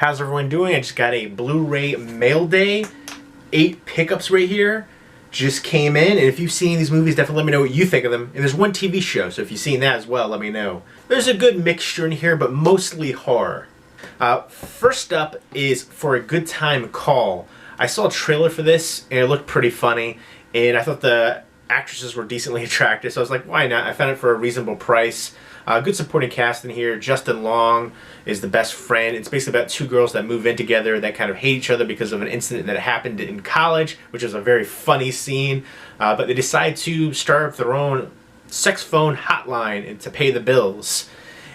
How's everyone doing? I just got a Blu-ray mail day. 8 pickups right here. Just came in, and if you've seen these movies, definitely let me know what you think of them. And there's one TV show, so if you've seen that as well, let me know. There's a good mixture in here, but mostly horror. First up is For a Good Time Call. I saw a trailer for this, and it looked pretty funny, and I thought the actresses were decently attractive, so I was like, why not? I found it for a reasonable price. Good supporting cast in here. Justin Long is the best friend. It's basically about 2 girls that move in together that kind of hate each other because of an incident that happened in college, which is a very funny scene. But they decide to start up their own sex phone hotline and to pay the bills.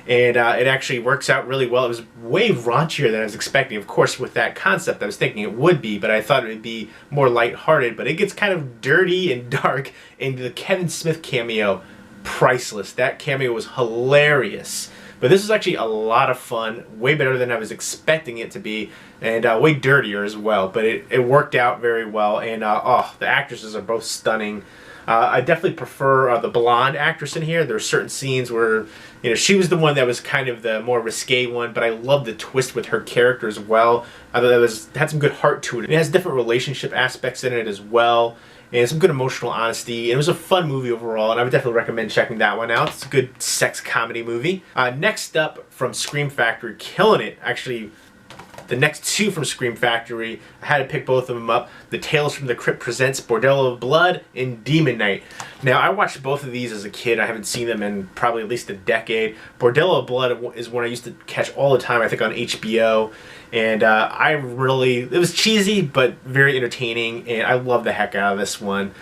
And it actually works out really well. It was way raunchier than I was expecting. Of course, with that concept, I was thinking it would be, but I thought it would be more lighthearted. But it gets kind of dirty and dark, and the Kevin Smith cameo, priceless. That cameo was hilarious. But this is actually a lot of fun, way better than I was expecting it to be, and way dirtier as well. But it worked out very well, and the actresses are both stunning. I definitely prefer the blonde actress in here. There are certain scenes where, you know, she was the one that was kind of the more risque one, but I love the twist with her character as well. I thought it had some good heart to it. It has different relationship aspects in it as well, and some good emotional honesty. It was a fun movie overall, and I would definitely recommend checking that one out. It's a good sex comedy movie. Next up, from Scream Factory, killing it. Actually, the next 2 from Scream Factory, I had to pick both of them up. The Tales from the Crypt presents Bordello of Blood and Demon Knight. Now, I watched both of these as a kid. I haven't seen them in probably at least a decade. Bordello of Blood is one I used to catch all the time, I think, on HBO. And it was cheesy, but very entertaining, and I love the heck out of this one.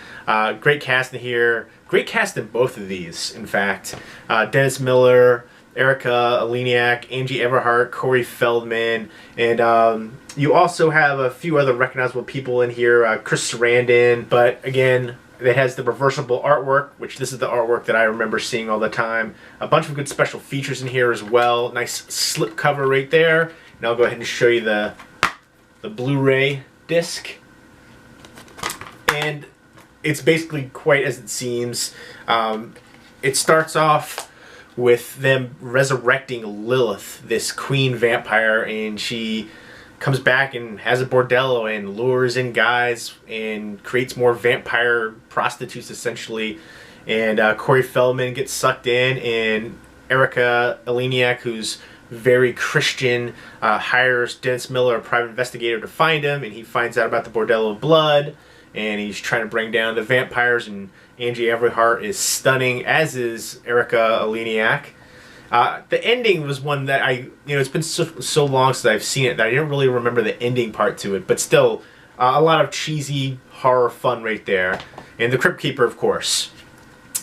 Great cast in here. Great cast in both of these, in fact. Dennis Miller, Erica Eleniak, Angie Everhart, Corey Feldman, and you also have a few other recognizable people in here, Chris Sarandon, but again, it has the reversible artwork, which this is the artwork that I remember seeing all the time. A bunch of good special features in here as well. Nice slip cover right there. And I'll go ahead and show you the Blu-ray disc. And it's basically quite as it seems. It starts off with them resurrecting Lilith, this queen vampire, and she comes back and has a bordello and lures in guys and creates more vampire prostitutes, essentially. And Corey Feldman gets sucked in, and Erica Eleniak, who's very Christian, hires Dennis Miller, a private investigator, to find him, and he finds out about the Bordello of Blood, and he's trying to bring down the vampires, and Angie Everhart is stunning, as is Erica Eleniak. The ending was one that it's been so long since I've seen it that I didn't really remember the ending part to it, but still, a lot of cheesy horror fun right there. And the Crypt Keeper, of course,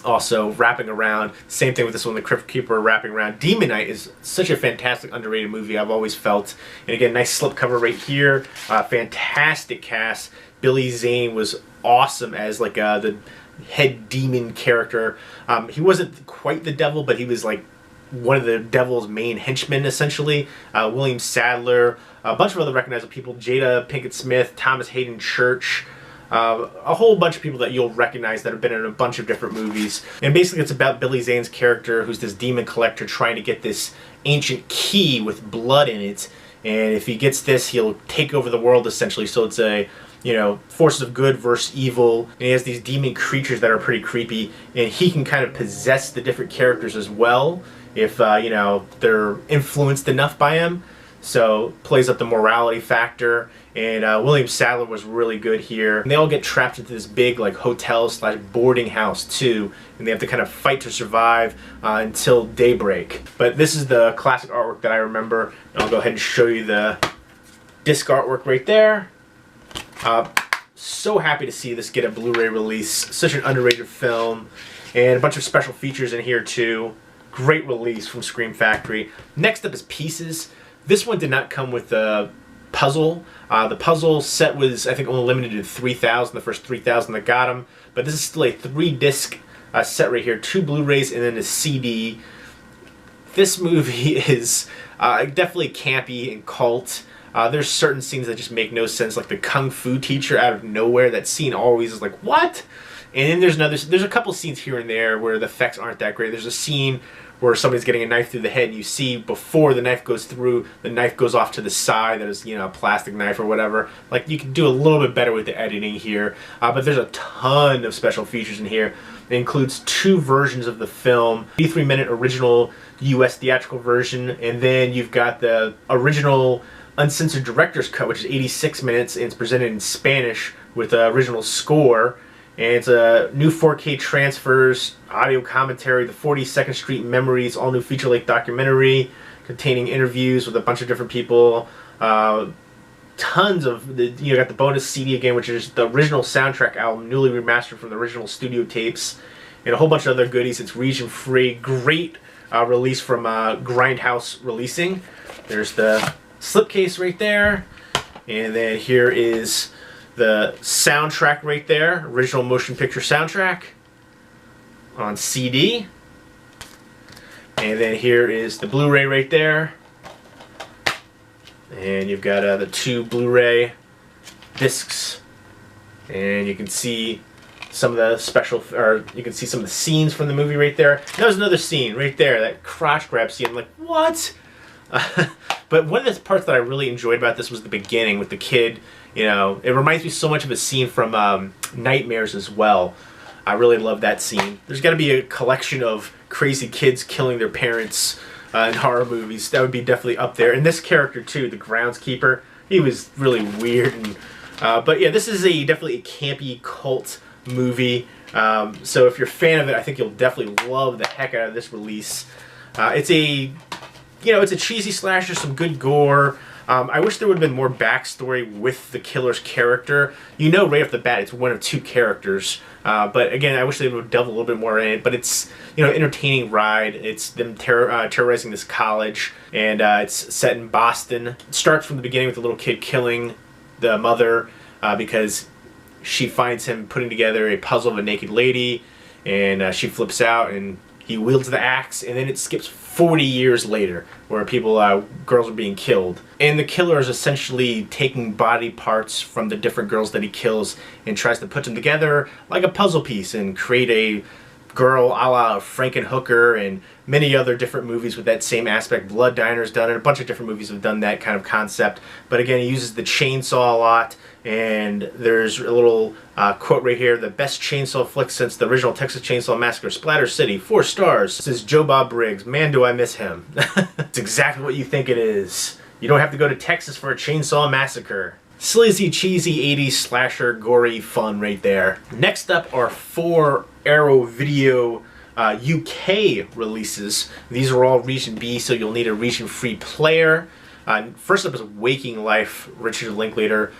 also wrapping around. Same thing with this one, the Crypt Keeper wrapping around. Demon Knight is such a fantastic, underrated movie, I've always felt. And again, nice slipcover right here. Fantastic cast. Billy Zane was awesome as like the head demon character. He wasn't quite the devil, but he was like one of the devil's main henchmen, essentially. William Sadler, a bunch of other recognizable people, Jada Pinkett Smith, Thomas Hayden Church, a whole bunch of people that you'll recognize that have been in a bunch of different movies. And basically it's about Billy Zane's character, who's this demon collector trying to get this ancient key with blood in it. And if he gets this, he'll take over the world, essentially. So it's a, forces of good versus evil. And he has these demon creatures that are pretty creepy. And he can kind of possess the different characters as well, if, they're influenced enough by him. So plays up the morality factor. And William Sadler was really good here. And they all get trapped into this big like hotel / boarding house too, and they have to kind of fight to survive until daybreak. But this is the classic artwork that I remember. And I'll go ahead and show you the disc artwork right there. So happy to see this get a Blu-ray release. Such an underrated film, and a bunch of special features in here too. Great release from Scream Factory. Next up is Pieces. This one did not come with the puzzle. The puzzle set was, I think, only limited to 3,000, the first 3,000 that got them. But this is still a 3-disc set right here, 2 Blu-rays and then a CD. This movie is definitely campy and cult. There's certain scenes that just make no sense, like the kung fu teacher out of nowhere. That scene always is like, what? And then there's a couple scenes here and there where the effects aren't that great. There's a scene where somebody's getting a knife through the head, and you see before the knife goes through, the knife goes off to the side. That is, you know, a plastic knife or whatever. Like, you can do a little bit better with the editing here, but there's a ton of special features in here. It includes 2 versions of the film, 83-minute original US theatrical version, and then you've got the original uncensored director's cut, which is 86 minutes, and it's presented in Spanish with the original score. And it's a new 4K transfers, audio commentary, the 42nd Street Memories, all new feature-length documentary containing interviews with a bunch of different people. Tons of, you got the bonus CD again, which is the original soundtrack album, newly remastered from the original studio tapes, and a whole bunch of other goodies. It's region-free, great release from Grindhouse Releasing. There's the slipcase right there, and then here is the soundtrack right there, original motion picture soundtrack on CD. And then here is the Blu-ray right there. And you've got the 2 Blu-ray discs. And you can see some of the special, or you can see some of the scenes from the movie right there. There's another scene right there, that crotch grab scene. I'm like, what? But one of the parts that I really enjoyed about this was the beginning with the kid. You know, it reminds me so much of a scene from Nightmares as well. I really love that scene. There's got to be a collection of crazy kids killing their parents in horror movies. That would be definitely up there. And this character too, the groundskeeper, he was really weird. And but yeah, this is definitely a campy cult movie. So if you're a fan of it, I think you'll definitely love the heck out of this release. It's a it's a cheesy slasher, some good gore. I wish there would have been more backstory with the killer's character. You know right off the bat it's one of 2 characters. But again, I wish they would delve a little bit more in it. But it's, entertaining ride. It's them terrorizing this college, and it's set in Boston. It starts from the beginning with the little kid killing the mother because she finds him putting together a puzzle of a naked lady, and she flips out, and he wields the axe, and then it skips 40 years later, where girls are being killed. And the killer is essentially taking body parts from the different girls that he kills and tries to put them together like a puzzle piece and create a girl a la Frankenhooker, and many other different movies with that same aspect. Blood Diner's done it. A bunch of different movies have done that kind of concept. But again, he uses the chainsaw a lot. And there's a little quote right here: "The best chainsaw flick since the original Texas Chainsaw Massacre, Splatter City, 4 stars. This is Joe Bob Briggs. Man, do I miss him." It's exactly what you think it is. You don't have to go to Texas for a chainsaw massacre. Sleazy, cheesy 80s slasher, gory fun right there. Next up are 4 Arrow Video UK releases. These are all Region B, so you'll need a region-free player. First up is Waking Life, Richard Linklater.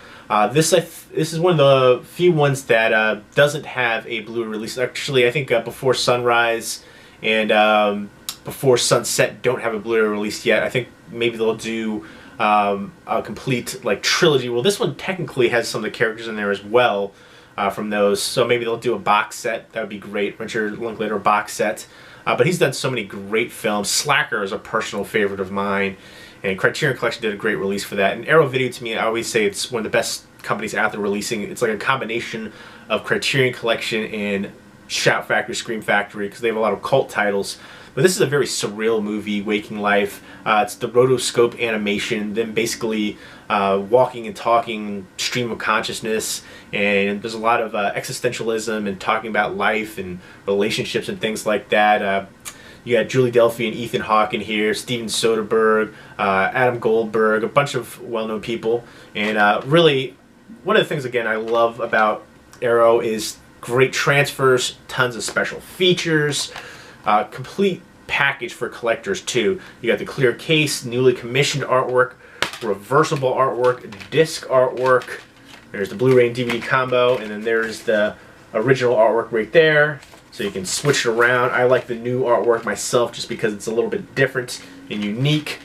This is one of the few ones that doesn't have a Blu-ray release. Actually, I think Before Sunrise and Before Sunset don't have a Blu-ray release yet. I think maybe they'll do a complete trilogy. Well, this one technically has some of the characters in there as well from those, so maybe they'll do a box set. That would be great, Richard Linklater box set. But he's done so many great films. Slacker is a personal favorite of mine, and Criterion Collection did a great release for that. And Arrow Video, to me, I always say it's one of the best companies out there releasing. It's like a combination of Criterion Collection and Shout Factory, Scream Factory, because they have a lot of cult titles. But this is a very surreal movie, Waking Life. It's the rotoscope animation, them basically walking and talking stream of consciousness, and there's a lot of existentialism and talking about life and relationships and things like that. You got Julie Delphi and Ethan Hawke in here, Steven Soderbergh, Adam Goldberg, a bunch of well-known people. And really, one of the things, again, I love about Arrow is great transfers, tons of special features, complete package for collectors too. You got the clear case, newly commissioned artwork, reversible artwork, disc artwork. There's the Blu-ray and DVD combo, and then there's the original artwork right there. So you can switch it around. I like the new artwork myself just because it's a little bit different and unique.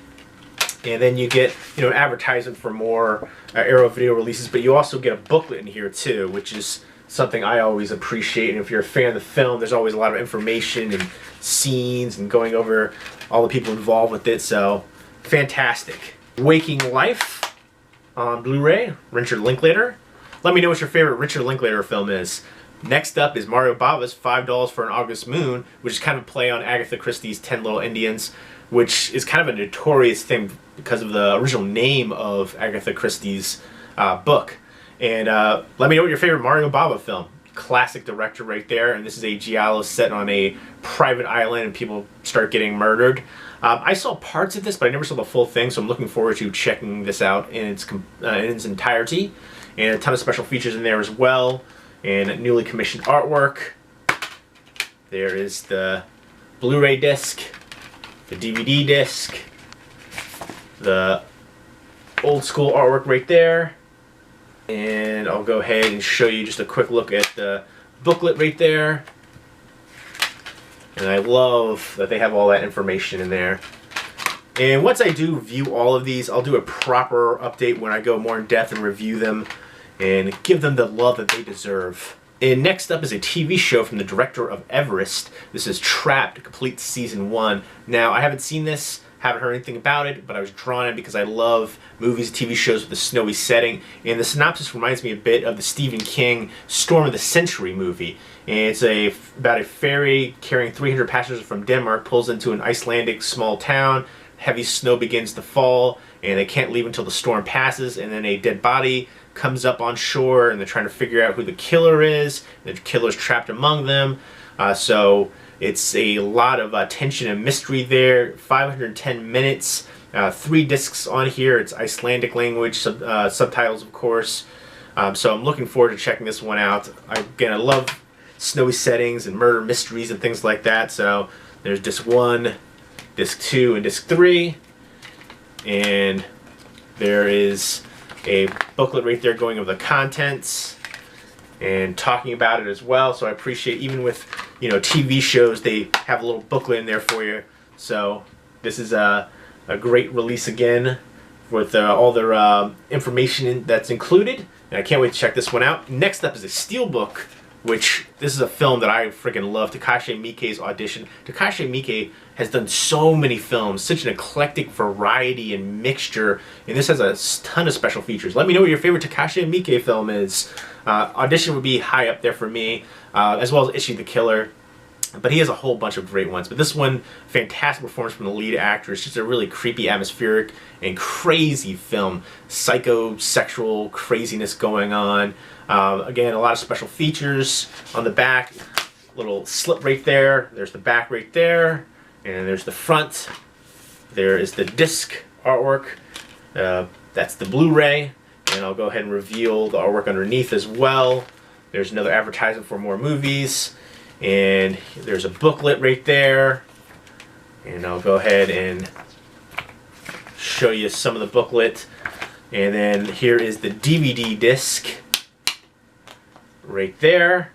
And then you get, an advertisement for more Arrow Video releases, but you also get a booklet in here too, which is something I always appreciate. And if you're a fan of the film, there's always a lot of information and scenes and going over all the people involved with it. So fantastic. Waking Life on Blu-ray, Richard Linklater. Let me know what your favorite Richard Linklater film is. Next up is Mario Bava's $5 for an August Moon, which is kind of a play on Agatha Christie's 10 Little Indians, which is kind of a notorious thing because of the original name of Agatha Christie's book. And let me know what your favorite Mario Bava film. Classic director right there, and this is a giallo set on a private island and people start getting murdered. I saw parts of this, but I never saw the full thing, so I'm looking forward to checking this out in its entirety. And a ton of special features in there as well, and newly commissioned artwork. There is the Blu-ray disc, the DVD disc, the old school artwork right there. And I'll go ahead and show you just a quick look at the booklet right there. And I love that they have all that information in there. And once I do view all of these, I'll do a proper update when I go more in depth and review them and give them the love that they deserve. And next up is a TV show from the director of Everest. This is Trapped, complete season 1. Now, I haven't seen this, haven't heard anything about it, but I was drawn in because I love movies and TV shows with a snowy setting. And the synopsis reminds me a bit of the Stephen King Storm of the Century movie. And it's about a ferry carrying 300 passengers from Denmark pulls into an Icelandic small town. Heavy snow begins to fall, and they can't leave until the storm passes, and then a dead body comes up on shore, and they're trying to figure out who the killer is. The killer's trapped among them. So it's a lot of tension and mystery there. 510 minutes, 3 discs on here. It's Icelandic language, subtitles of course. So I'm looking forward to checking this one out. Again, I love snowy settings and murder mysteries and things like that. So there's disc 1, disc 2, and disc 3. And there is a booklet right there going over the contents and talking about it as well. So I appreciate, even with TV shows, they have a little booklet in there for you. So this is a great release again with all their information that's included, and I can't wait to check this one out. Next up is a Steelbook, which this is a film that I freaking love. Takashi Miike's Audition. Takashi Miike has done so many films, such an eclectic variety and mixture, and this has a ton of special features. Let me know what your favorite Takashi Miike film is. Audition would be high up there for me, as well as Issue the Killer. But he has a whole bunch of great ones. But this one, fantastic performance from the lead actor. It's just a really creepy, atmospheric, and crazy film. Psychosexual craziness going on. Again, a lot of special features on the back. Little slip right there. There's the back right there. And there's the front. There is the disc artwork. That's the Blu-ray. And I'll go ahead and reveal the artwork underneath as well. There's another advertisement for more movies. And there's a booklet right there. And I'll go ahead and show you some of the booklet. And then here is the DVD disc right there.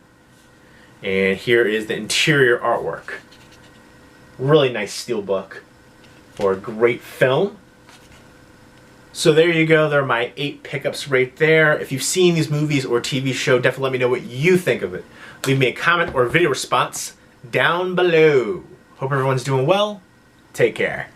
And here is the interior artwork. Really nice steelbook for a great film. So there you go. There are my 8 pickups right there. If you've seen these movies or TV show, definitely let me know what you think of it. Leave me a comment or a video response down below. Hope everyone's doing well. Take care.